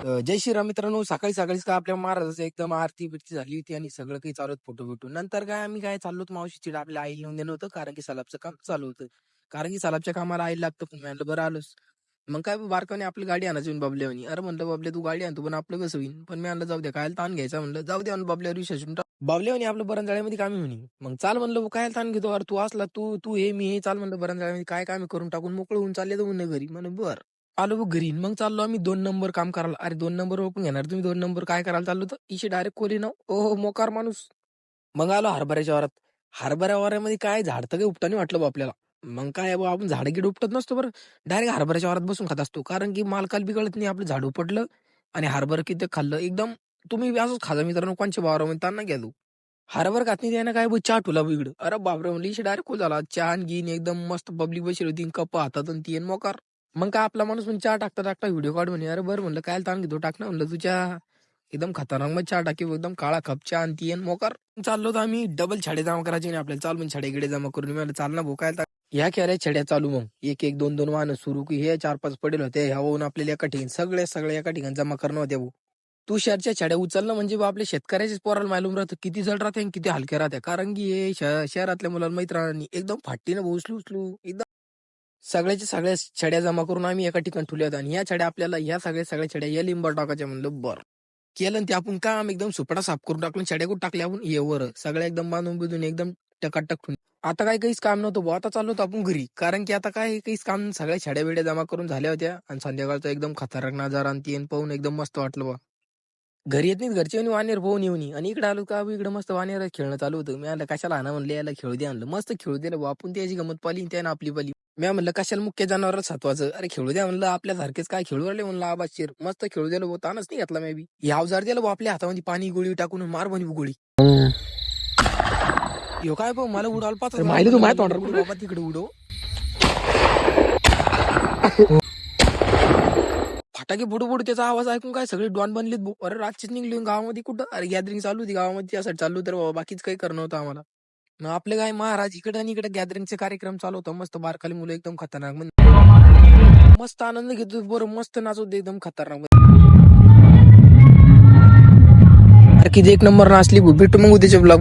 जय श्रीराम मित्रांनो. सकाळी सकाळीच काय आपल्या महाराजाचं एकदम आरती बिरती झाली होती आणि सगळं काही चालू फोटो बिटो. नंतर काय आम्ही काय चाललो होतो मावशीची आपल्या आई लिहून देणं होतं, कारण की सलाबचं काम चालू होतं. कारण की सलाबच्या कामाला आईला लागतं. पण मी म्हणलं बरं आलोच. मग काय बारकाने आपली गाडी आणायची म्हणून बबल्या म्हणे. अरे म्हणलं बबल्या तू गाडी आणतो पण आपलं कसं होईल. पण मी म्हणलं जाऊ द्या काय ताण घ्यायचा, म्हणलं जाऊ द्या म्हणून बबल्यावर विश्वास ठेवून बबल्या म्हणे आपलं बरणजाळ्यामध्ये कामी म्हणे. मग चाल म्हणलं काय ताण घेतो, अरे तू असला तू तू हे मी हे चाल म्हणलं बरणजाळ्यामध्ये काय काम करून टाकून मोकळं होऊन चालले तर म्हणलं घरी. म्हणून बरं आलो बघ घरी. मग चाललो आम्ही 2 नंबर काम करायला. अरे 2 नंबर ओळखून घेणार तुम्ही, 2 नंबर काय करायला चाललो तर इशे डायरेक्ट कोली ना ओ मोकार माणूस. मग आलो हरभऱ्याच्या वावरात. हरभऱ्या वावरामध्ये काय झाड तर काही उपटा नाही वाटलं बा आपल्याला. मग काय बा आपण झाड गिड उपटत नसतो बरं. डायरेक्ट हरभऱ्याच्या वावरात बसून खात असतो, कारण की मालकाला बिघडत नाही आपलं झाड उपटलं आणि हरभरं किती खाल्लं एकदम. तुम्ही बी असंच खाजा मित्रांनो, कोणच्या वावरामध्ये त्यांना गेलो हरभर घातली त्यानं काय बघ चहा ठुला इकडं. अरे बापरे म्हणलं इशे डायरेक्ट खूप झाला चहा आणि गिन एकदम मस्त पब्लिक बसली होती कप हातात आणि ती आणि मोकार. मग काय आपला माणूस म्हणजे चहा टाकता टाकता व्हिडिओ काढ म्हणे. अरे बरं म्हणलं काय ताण घेतो टाक ना म्हणलं तू चहा. एकदम खतरनाक मग चहा टाकी एकदम काळा कप चहा आणि ती आणि मोकार. चाललो तर आम्ही डबल छडे जमा करायचे नाही आपल्याला. चाल म्हणजे छडेगिडे जमा करून मी म्हणलं चाल ना भाऊ काय ह्या खेळ्या छड्या चालू. मग एक एक दोन दोन वाहनं सुरू की हे 4-5 पडेल होते ह्या होऊन आपल्याला एका ठिकाणी सगळे एका ठिकाणी जमा करणं होते भाऊ. तू शहरच्या छड्या उचलणं म्हणजे बा आपल्या शेतकऱ्याच्याच पोराला मालूम राहतं किती जड राहते आणि किती हलके राहते. कारण की हे शहरातल्या मुलांना माहित राहणार नाही. एकदम फाटीनं भाऊ उचलू उचलू एकदम सगळ्याच्या सगळ्या छड्या जमा करून आम्ही एका ठिकाणी ठेवल्या होत्या. आणि ह्या छड्या आपल्याला ह्या सगळ्या छड्या या लिंबा टाकायच्या. म्हणलं बरं केलं आणि ते आपण काम एकदम सुपडा साफ करून टाकलं. छड्या कुठं टाकल्या आपण ये वर सगळ्या एकदम बांधून बिधून एकदम टकाटक ठेवून. आता काय काहीच काम नव्हतं भाऊ. आता चाललो होतो आपण घरी, कारण की आता काय काहीच काम सगळ्या छड्या बिड्या जमा करून झाल्या होत्या. आणि संध्याकाळचा एकदम खतरनाक नजारा आणि ती पाहून एकदम मस्त वाटलं बा. घरी येत नाहीत घरचे आणि वानेर पाहून येऊन आणि इकडे आलो का इकडे मस्त वानेर खेळणं चालू होतं. मी म्हणलं कशाला आणा म्हणलं, याला खेळू दे आणलं. मस्त खेळू दिलं भाऊ. आपण त्याची गमत पाली त्यानं आपली पाली. मी म्हणलं कशाला मुख्य जनावराला सातवाचं, अरे खेळू द्या म्हणलं आपल्यासारखेच काय खेळू राहिले म्हणलं आबाशीर. मस्त खेळू दिलं भाऊ. तानच नाही घेतला मी बी. या अवजार दिलं भाऊ आपल्या हातामध्ये पाणी गोळी टाकून मार म्हणे गोळी. यो काय भाऊ मला उडाल पाहत माहिती तू माहिती बाबा तिकडे उडव फटाके बुडू बुडू त्याचा आवाज ऐकून काय सगळे डॉन बनलेत भाऊ. अरे रातचीच निघली गावामध्ये कुठं. अरे गॅदरिंग चालू होती गावामध्ये त्यासाठी चालू तर बाबा बाकीच काही करणं होतं आम्हाला. मग आपले काय महाराज इकडे आणि इकडे गॅदरिंगचे कार्यक्रम चालू होतं. मस्त बारकाली मुलं एकदम खतरनाक मस्त आनंद घेतो बरं. मस्त नाचू दे एकदम खतरनाक. अरे किती एक नंबर नाचली भेटू मग उद्याच्या ब्लॉग.